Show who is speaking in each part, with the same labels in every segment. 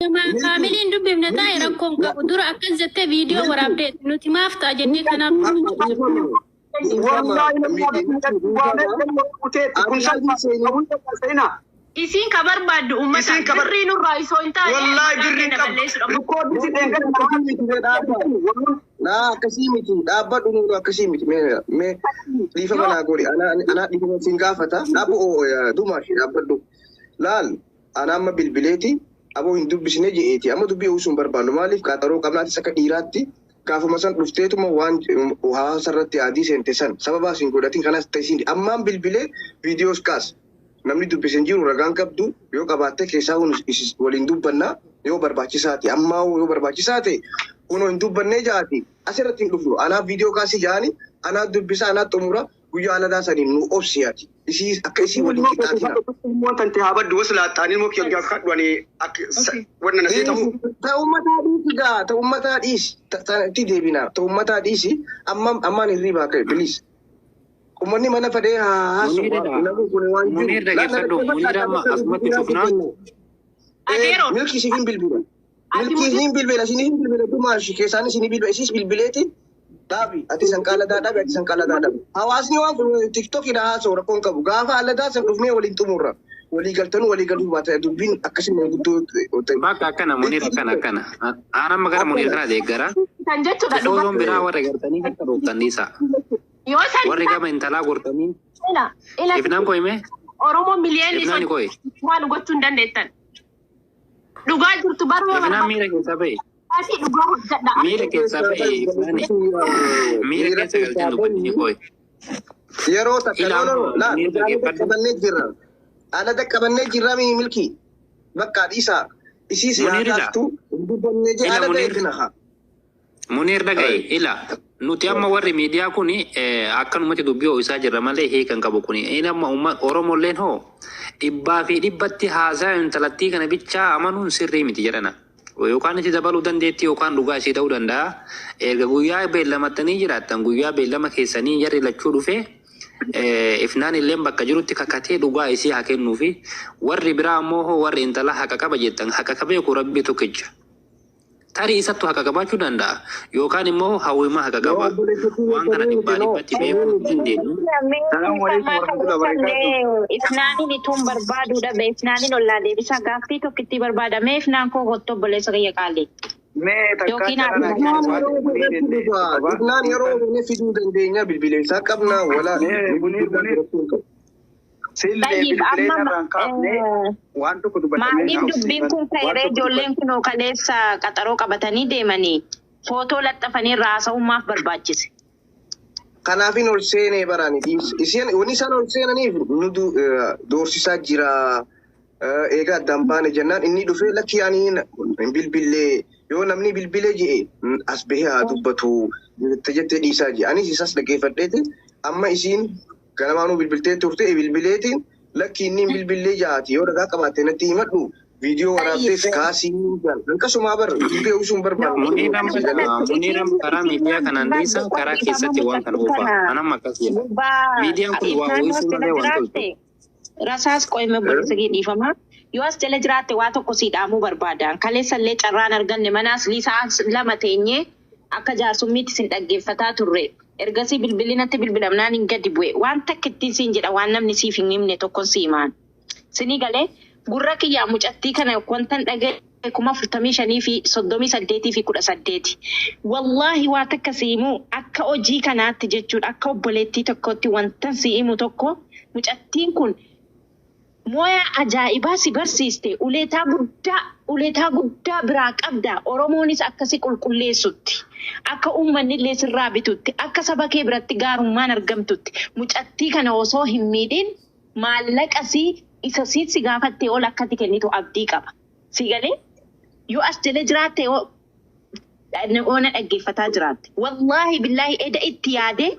Speaker 1: Kaamiliin dubbifne taa'e rakkoon qabu dura akkas jettee viidiyoo waraabdeet nuti maaf ta'a jennee kanaaf isiin ka barbaaddu ummata birrii nurraa isoo hin taane wallahi birrii
Speaker 2: naa akkasii miti dhaabbadhu nuru akkasii miti mee dhiifa manaa godhi ana dhiifa siin gaafata dhaabu dumaashii dhaabbadhu laal ana amma bilbileeti aboo hin dubbisne je'eeti amma dubbii usuun barbaannu maaliif qaxaroo qabnaatis akka dhiiraatti gaafuma san dhufteetuma waan hawaasarratti adii seente san sababaa siin godhatiin kanas ta'isiin ammaan bilbilee viidiyoos kaas namni dubbisen jiru ragaan qabdu yoo qabaatte keessaa waliin dubbannaa yoo barbaachisaati ammaa yoo barbaachisaate kunoo hin dubbannee jaati asirratti hin dhufnu anaaf viidiyoo kaasii jaani anaaf dubbisa anaaf xumura guyyaa aladaa saniin nu obsiyaati isii akka isii waliin qixaatina
Speaker 3: wantan te habaddu waslaaxaanii moo kiyyaa kadhani akka wanna naseetamu
Speaker 2: ta'ummataa dhiisi ta'utti deebina ta'ummataa dhiisi ammaan hirriibaa ka'e bilis ummanni mana fadee haasu namni kun waan
Speaker 4: munir dhaggeeffadhu munir amma asumatti fufnaa
Speaker 2: milki si hin bilbila si hin bilbila dumaashi keessaan si hin bilbila isis bilbileeti dhaabi ati sanqaaladaa dhaabi ati sanqaaladaa dhaabi hawaasni waan kun tiktokidha haasa'u rakkoon qabu gaafa aladaa san dhufnee waliin xumurra walii galtanuu walii galuu baata dubbiin akkasuma guddoo
Speaker 4: bakka akkana munir akkana aanamma gara munir kana deeggara
Speaker 1: kan jechuudha
Speaker 4: osoon biraa warra gartanii akka dhooftan dhiisa warri gama intalaa gortanii ifnaan koyme
Speaker 1: Oromoo miliyoonni
Speaker 4: ifnaan koy
Speaker 1: waan gochuu hin dandeettan dhugaa jirtu baruma
Speaker 4: ifnaan miira keessaa ba'e
Speaker 1: asii dhugaa hojjedha
Speaker 4: miira keessaa ba'e ifnaani miira keessa galteen dubbanni koy
Speaker 2: yeroo takka qabannee jirra alada qabannee jirra milki bakka dhiisa isiis yaadaatu dubbannee je alada eegnaha
Speaker 4: munir dhagaye ila nuti amma warri miidiyaa kuni akkanumatti dubbii isaa jirra malee hiikan qabu kuni amma Oromolleen hoo dhibbaa fi dhibbatti haasaa intalattii kana bichaa amanuun sirrii miti jedhana yookaan itti dabaluu dandeetti yookaan dhugaa isii ta'uu danda'a erga guyyaa beellamattanii jiraattan guyyaa beellama keessanii jarri lachuu dhufee ifnaan illee bakka jirutti kakatee dhugaa isii haa kennuufi warri biraa ammoo hoo warri intala haqa qaba jettan haqa qabeeku rabbii tokkicha tarii isattu haqa qabaachuu danda'a yookaan immoo hawwima haqa qaba waan kana dhibbatti beekuu dandeenyu.
Speaker 1: Ifnaaniin ituun barbaaduudha be ifnaaniin ollaa deebisa gaaffii tokkitti barbaadame ifnaan koo hottoo boleessa kiyya qaalee.
Speaker 2: ifnaan yeroo inni fiduu dandeenya bilbileessaa qabna walaa
Speaker 1: maaliif dubbiin kun ka'eeree ijoolleen kunoo kaleessa qaxaroo qabatanii deemanii footoo laxxafanii irraa haasa'ummaaf barbaachise.
Speaker 2: Kanaafin ol seenee barani isaan wani isaan ol seenaniif nu doorsisaa jira eegaa addaan baane jennaan inni dhufee lakkii ani bilbilee yoo namni bilbilee je'e as bahee haa dubbatu jettee dhiisaa je anis isas dhaggeeffadheeti amma isiin ganamaanuu bilbiltee turte bilbileetiin lakki inni bilbilee jaati yoo dhagaa qabaatte natti himadhu viidiyoo waraabteef kaasii akkasuma bar dubbii usuun barbaadu.
Speaker 4: Muniiram karaa miidiyaa kanaan dhiisa karaa keessatti waan kana oofaa anam akkas jedha miidiyaan kun waa uwwisuu malee waan tolchu.
Speaker 1: Rasaas qo'ime boleessa dhiifama yoo as jala jiraatte waa tokko sii dhaamuu barbaadan kaleessallee carraan arganne manaas liisaa lama teenyee akka jaarsummiitti sin dhaggeeffataa turre. Ergasii bilbilinatti bilbilamnaan hin gadi bu'e waan takka ittiin siin jedha waan namni siif hin himne tokkon siimaan sinii galee gurra kiyyaa mucattii kana wantan dhaga'e 45 fi 38 fi 18 wallaahi waa takka siimuu akka hojii kanaatti jechuudha akka obboleettii tokkotti wantan siimu tokko mucattiin kun mooya ajaa'ibaa si barsiiste uleetaa guddaa biraa qabda Oromoonis akkasi qulqulleessutti. Akka uummanni illee sirraa bitutti akka saba kee biratti gaarummaan argamtutti mucattii kana osoo hin miidhin maallaqasii isa si gaafattee ol akkati kennitu abdii qaba. Si galee yoo as jala jiraatte oona dhaggeeffataa jiraatte. Wallaahi billaahi eda itti yaadee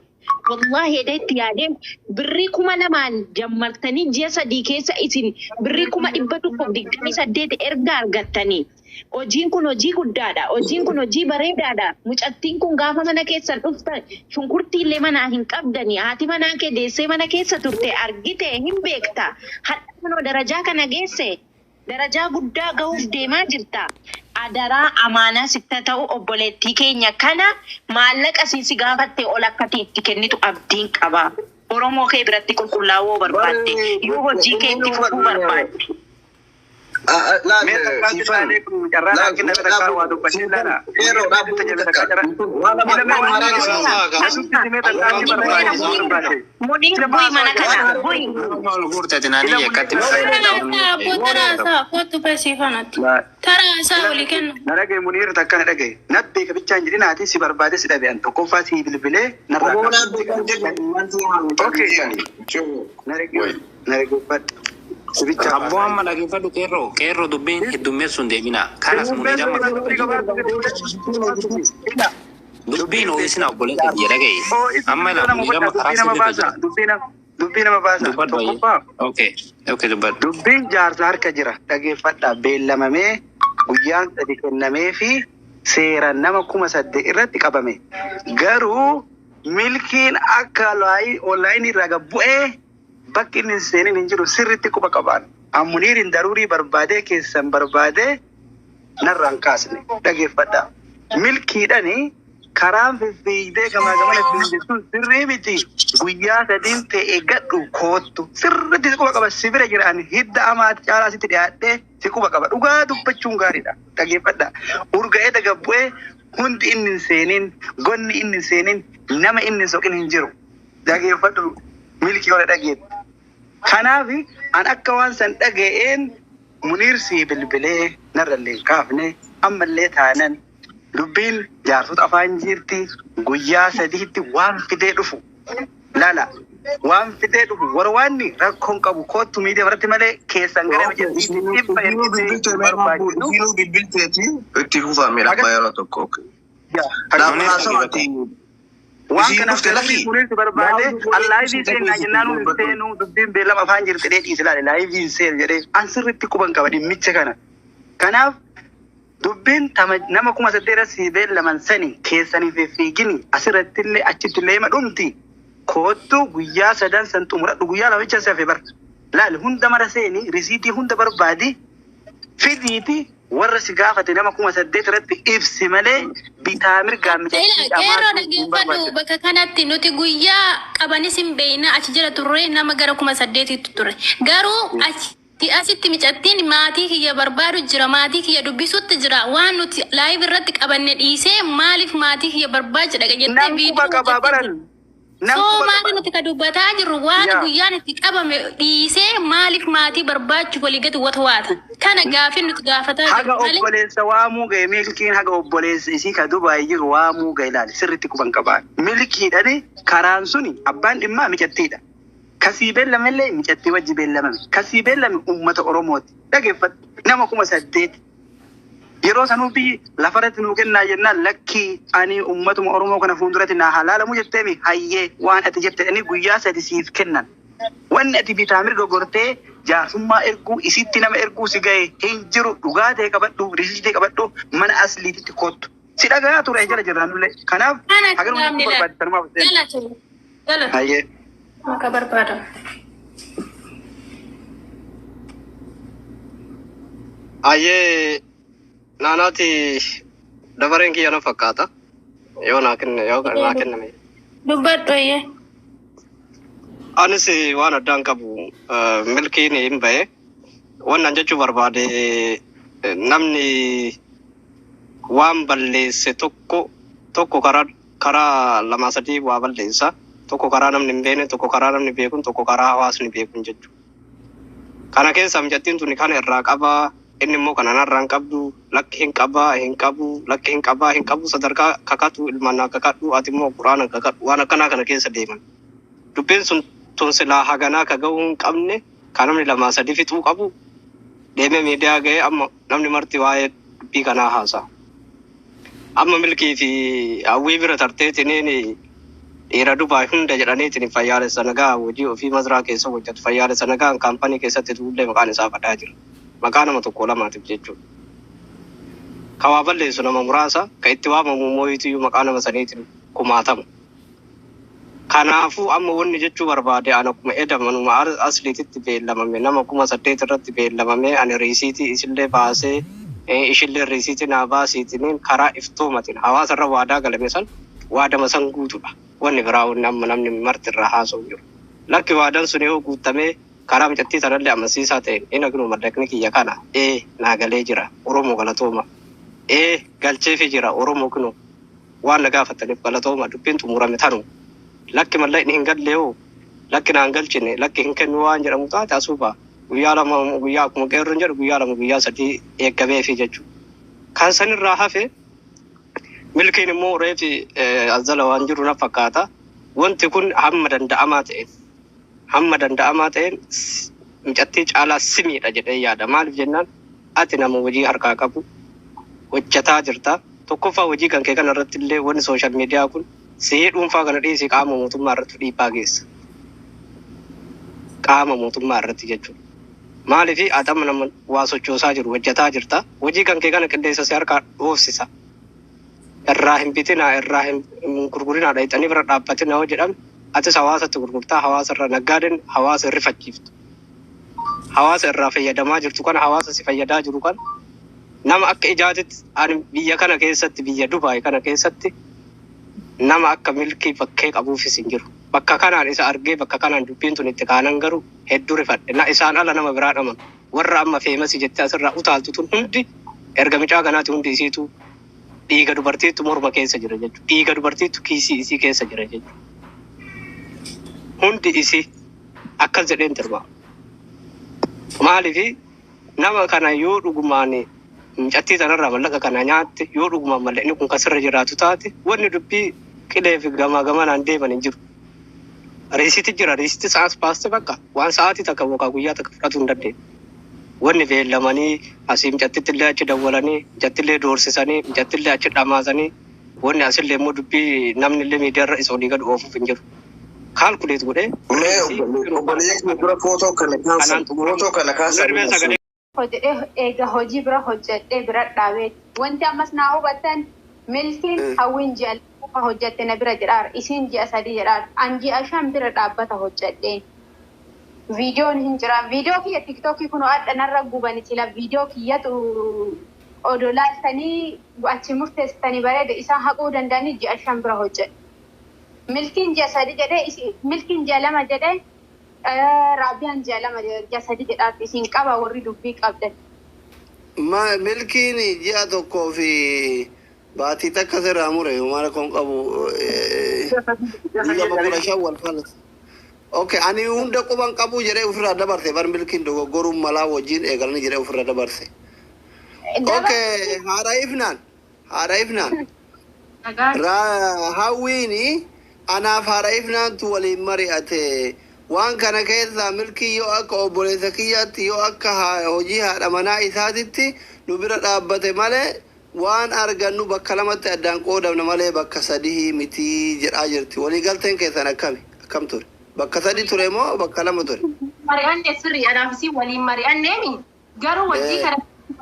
Speaker 1: birrii 2,000 jammartanii ji'a 3 keessa isin birrii 128 erga argattanii. Hojiin kun hojii guddaadha. Hojiin kun hojii bareedaadha. Mucattiin kun gaafa mana keessa dhufte shunkurtiillee manaa hin qabdani. Haati manaa kee deessee mana keessa turte argite hin beekta. Hadha manoo darajaa kana geesse darajaa guddaa ga'uuf deemaa jirta. Adaraa amaanaa sitta ta'u obboleettii keenya kana maallaqa si gaafatte ol akkati itti kennitu abdiin qaba. Oromoo kee biratti qulqullaa'uu barbaadde yoo hojii kee itti fufuu barbaadde.
Speaker 4: Abbo amma dhaggeeffadhu qeerroo dubbiin heddummeessuun deemina. Kanas dubbiin ho'isin obboleessa biyya dhagaye. Amma miidhama karaa sirrii jira.
Speaker 5: Dubbii nama baasa.
Speaker 4: Okay, dubbadhu.
Speaker 5: Dubbiin jaarsa harka jira. Dhaggeeffadhaa beellamamee guyyaan 3 kennamee fi seeraan nama 8,000 irratti qabame. Garuu milkiin akka onlaayinii irraa gabbu'ee bakki inni seenin hin jiru sirriitti quba qaban. Ammuniirin daruurii barbaadee keessan barbaadee narraan kaasne dhaggeeffadhaa. Milkiidhanii karaan fiigdee gamaa gamana fiigdeesuun sirrii miti. Guyyaa 3 ta'e gadhu koottu sirriitti quba qaba. Sibira jiraan hidda amaati caalaa sitti dhiyaadhee si quba qaba. Dhugaa dubbachuun gaariidha. Dhaggeeffadhaa. Urga'ee dagabbu'ee hundi inni hin seenin, gonni inni hin seenin, nama inni hin soqin hin jiru. Dhaggeeffadhu milkii wala dhageettu. Kanaaf an akka waan san dhaga'een Muniir si bilbilee narrallee kaafne ammallee taanan dubbiin jaarsota afaan jirti guyyaa 3tti waan fidee dhufu lala waan fidee dhufu warwaanni rakkoon qabu kootu miidiyaa irratti malee keessan gara mijeessiitti dhibba ergitee barbaachisu
Speaker 2: bilbilteeti itti fufameedha abbaa yeroo tokko.
Speaker 5: waan kana Muniir si barbaade allaayivii seenaa jennaan seenuu dubbiin beellama afaan jirti dheedhii silaale laayivii seen jedhee an sirriitti quban qaba dhimmicha kana. Kanaaf dubbiin nama 8,000 irratti beellaman sani keessanii fiigini asirrattillee achittillee hima dhumti. Koottu guyyaa 3 san xumuradhu guyyaa lamicha safe bar. Laal hunda mara seeni risiitii hunda barbaadi fidiiti warra si gaafate nama 8,000 irratti ibsi malee bitaa mirgaa
Speaker 6: Qeerroo dhaggeeffadhu bakka kanatti nuti guyyaa qabanis hin beekna achi jira turre nama gara 8,000 ture. Garuu asitti micattiin maatii kiyya barbaadu jira maatii kiyya dubbisutti jira waan nuti laayiv irratti qabanne dhiisee maaliif maatii kiyya barbaadu jedha jettee viidiyoo soo maali nuti ka dubbataa jirru waan guyyaan itti qabame dhiisee maaliif maatii barbaachu walii gadi waata kana gaafii nuti gaafataa jirru
Speaker 5: haga obboleessa waamuu ga'e milkiin haga obboleessa isii ka Dubaay jiru waamuu ga'e ilaali sirriitti quban qabaa milkiidhani karaan suni abbaan dhimmaa micattiidha. Kasii beellamellee micattii wajji beellamame. Kasii beellame uummata Oromooti. Dhaggeeffadhu nama 8,000. Yeroo sanuu biyyi lafarratti nuu kennaa jennaan lakkii ani uummatuma Oromoo kana fuulduratti naa halaalamu jetteemi hayyee waan ati jettanii guyyaa 3 siif kennan. Wanni ati bitaa mirga gortee jaarsummaa erguu isitti nama erguu si ga'e hin jiru dhugaa ta'e qabadhu risiitee qabadhu mana asliititti kottu. Si dhagaa ture jala jirraanullee. Kanaaf haga nuti barbaadatanumaaf ta'e. Hayyee.
Speaker 6: Maka barbaada.
Speaker 7: Ayyee naanaati dabareen kiyya na fakkaata yoo naa kenname.
Speaker 6: Dubbadhu ayyee.
Speaker 7: Anis waan addaan qabu milkiin hin bahe wannan jechuu barbaade namni waan balleesse tokko karaa 2-3 waa balleessa. Tokko karaa namni hin beekne, tokko karaa namni beekun, tokko karaa hawaasni beekun jechuudha. Kana keessa mijattiin tuni kana irraa qabaa, inni immoo kana narraa hin qabdu, lakki hin qabaa, hin qabu, lakki hin qabaa, hin qabu sadarkaa kakatu ilmaan kakadhu, ati immoo quraana kakadhu, waan akkanaa kana keessa deeman. Dubbiin sun tun silaa haganaa ka ga'uu hin qabne, kan namni 2-3 fixuu qabu, deemee miidiyaa ga'ee amma namni marti waa'ee dubbii kanaa haasa'a. Amma milkii fi hawwii bira tarteetiniin dhiira Dubaay hunda jedhaniitiin fayyaalessa nagaa hojii ofii masraa keessa hojjetu fayyaalessa nagaa kaampanii keessatti tuullee maqaan isaa badhaa jira. Maqaa nama 1-2 jechuudha. Ka waa balleessu nama muraasa ka itti waamamu mooyitiyyuu maqaa nama saniitiin 10,000. Kanaafuu amma wanni jechuu barbaade ana kuma edamanuma asliititti beellamame nama kuma 8 irratti beellamame ani riisiitii isillee baasee ishillee riisiitii naa baasiitiniin karaa iftoomatiin hawaasarra waadaa galame san waadama san guutuudha. Wanni biraa wanni amma namni marti irraa haasa'u jiru. Lakki waadaan sun yoo guutamee karaa micattii sanallee amansiisaa ta'e inni aginu mallaqni kiyya kana naa galee jira Oromoo galatooma galcheefi jira Oromoo kinu waan na gaafataniif galatooma dubbiin xumurame tanu. Lakki mallaqni hin galle yoo lakki naan galchine lakki hin kennu waan jedhamu taate asuuba guyyaa lama guyyaa akkuma qeerroon jedhu guyyaa lama guyyaa sadii eeggameefi jechuudha. Kan sanirraa hafe milkiin immoo reefi azala waan jiru na fakkaata. Wanti kun hamma danda'amaa ta'een micattii caalaa simiidha jedhee yaada. Maaliif jennaan ati nama hojii harkaa qabu hojjetaa jirta. Tokkoffaa hojii kan kee kana irratti illee wanni sooshaal miidiyaa kun sihii dhuunfaa kana dhiisii qaama mootummaa irratti dhiibbaa geessa. Qaama mootummaa irratti jechuudha. Maaliif adama nama waa sochoosaa jiru hojjetaa jirta. Hojii kan kee kana qindeessa si harkaa dhoofsisa. Irraa hin bitinaa irraa hin gurgurinaa dhayxanii bira dhaabbatina yoo jedhame atis hawaasatti gurgurtaa hawaasarra naggaadeen hawaasa rifachiiftu. Hawaasa irraa fayyadamaa jirtu kana hawaasa si fayyadaa jiru kana nama akka ijaatitti ani biyya kana keessatti biyya Dubaay kana keessatti nama akka milkii bakkee qabuufis hin jiru. Bakka kanaan isa argee bakka kanaan dubbiin tun itti kaanan garuu hedduu rifadhe. Na isaan ala nama biraa dhaman warra amma feemasi jettee asirraa utaaltu tun hundi erga micaa kanaati hundi isiitu dhiiga dubartiitu morma keessa jira jechuudha. Dhiiga dubartiitu kiisii isii keessa jira jechuudha. Hundi isii akkas jedheen dirma. Maaliif nama kana yoo dhugumaan micattii sanarraa mallaqa kana nyaatte yoo dhugumaan mallaqni kun kasirra jiraatu taate wanni dubbii qilee fi gamaa gamanaan deeman hin jiru. Riisitti jira riisitti sa'aas baaste bakka waan sa'aatii takka yookaan guyyaa takka fudhatu hin dandeenye. Wanni beellamanii asii micattitti illee achi dawwalanii micatti illee doorsisanii micatti illee achi dhamaasanii wanni asillee immoo dubbii namni illee miidiyaarra isa olii gad oofuuf hin jiru. Kaalkuleet godhee.
Speaker 2: Obboleessi dura footoo kana kaasan.
Speaker 8: Egaa hojii bira hojjedhee bira dhaabee wanti ammas naa hubattan milkiin hawwiin ji'a lama hojjette na bira jedhaara isiin ji'a 3 jedhaara an ji'a 5 bira dhaabbata hojjedheen. Viidiyoon hin jira. Viidiyoo kiyya tiktookii kun adda narra gubani sila viidiyoo kiyyatu odolaaltanii achi murteessitanii bareeda isaan haquu danda'anii ji'a 5 bira hojjedhe. Milkiin ji'a 3 jedhee milkiin ji'a 2 jedhee Raabbiyaan ji'a 2 ji'a 3 jedhaatti isiin qaba warri dubbii qabdan.
Speaker 5: Milkiin ji'a tokkoo fi baatii takka sirraa mure maal kon qabu ji'a 15 wal falata. Okay, ani hunda quban qabu jedhee ofirraa dabarte bar milkiin dogoggoruun malaa wajjin eegalanii jedhee ofirraa dabarte. Okay, haadha ifnaan. Hawwiini anaaf haadha ifnaantu waliin mari'ate waan kana keessa milkii yoo akka obboleessa kiyyaatti yoo akka hojii haadha manaa isaatitti nu bira dhaabbate malee waan argannu bakka lamatti addaan qoodamna malee bakka 3 miti jedhaa jirti. Waliigalteen keessan akkam ture? Bakka 3 ture moo bakka 2 ture?
Speaker 6: Mari'anne sirrii anaafisi waliin mari'anneemi garuu hojii kana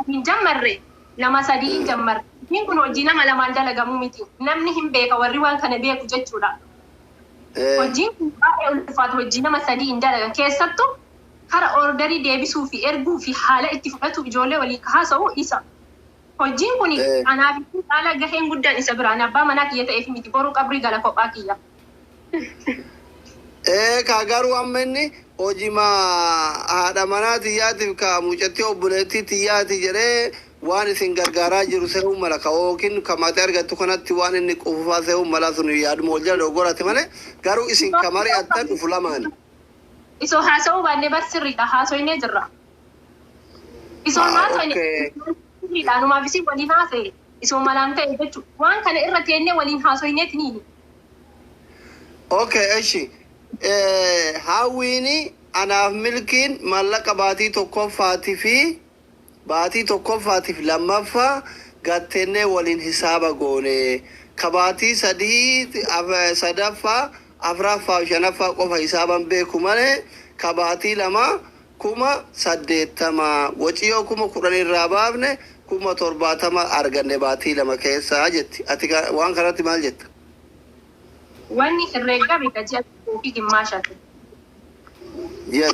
Speaker 6: hin jammarre lama 3 hin jammarre. Kun hojii nama lamaan dalagamuu miti. Namni hin beeka warri waan kana beeku jechuudha. Hojiin baay'ee ulfaatu hojii nama 3 hin dalagan keessattuu kara ordarii deebisuu fi erguu fi haala itti fudhatu ijoollee walii haasa'u isa. Hojiin kun anaaf haala gaheen guddaan isa biraan abbaa manaa kiyya ta'eef miti boruu qabrii gala kophaa kiyya.
Speaker 5: Kagaru ammenni hojima haadha manaa tiyyaatiif ka mucattii obboleettii tiyyaati jedhee waan isin gargaaraa jiru se'uu mala ka yookiin kamaatee argattu kanatti waan inni qufufaa se'uu mala sun yaaduma wal jala dogoorate malee garuu isin ka mari'attan dhufu lamaani.
Speaker 6: Isoo haasa'uu baannee bar sirriidha haasoinee jirra. Isoo haasoinee sirriidha numaaf isin waliin haasa'e isoo malaan ta'e jechuudha. Waan kana irra teennee waliin haasoineetiniini.
Speaker 5: Okay, eshi. Hawwiini anaaf milkiin mallaqa baatii tokkoffaatiif lammaffaa gattennee waliin hisaaba goone ka baatii 3 sadaffaa afraffaa shanaffaa qofa hisaaban beeku malee ka baatii 2 80 waciyoo 10 irraa baafne 70 arganne baatii 2 keessaa jetti. Ati waan kanatti maal jetta?
Speaker 9: Wanni herreega bika ji'a tokkoo fi gimmaashatu.
Speaker 5: Ji'a